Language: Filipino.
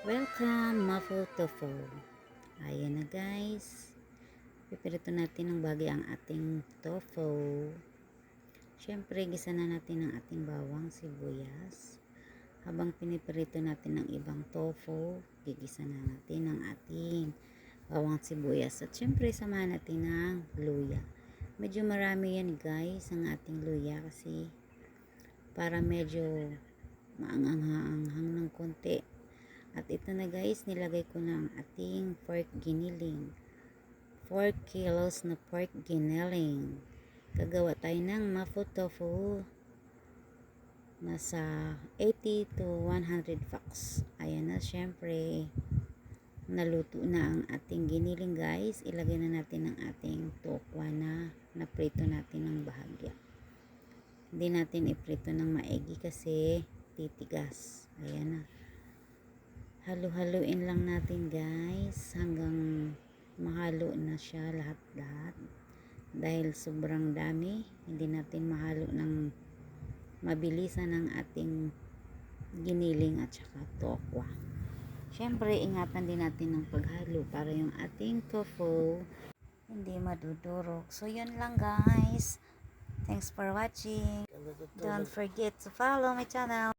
Welcome, Mapo Tofu. Ayan na guys. Pipirito natin ng bagay ang ating tofu. Siyempre, gisa na natin ang ating bawang sibuyas. Habang pinipirito natin ang ibang tofu, gigisa na natin ang ating bawang sibuyas. At siyempre, samahan natin ng luya. Medyo marami yan guys, ang ating luya kasi para medyo maanghang-anghang ng konti. At ito na guys, nilagay ko na ang ating pork giniling. 4 kilos na pork giniling. Gagawa tayo ng mapo tofu. Nasa 80 to 100 bucks. Ayan na, syempre. Naluto na ang ating giniling guys. Ilagay na natin ang ating tokwa na naprito natin ng bahagya. Hindi natin iprito ng maigi kasi titigas. Ayan na. Halo-haluin lang natin guys hanggang mahalo na siya lahat-lahat. Dahil sobrang dami, hindi natin mahalo ng mabilisan ang ating giniling at saka tokwa. Siyempre, ingatan din natin ng paghalo para yung ating tofu hindi madudurog. So, yun lang guys. Thanks for watching. Don't forget to follow my channel.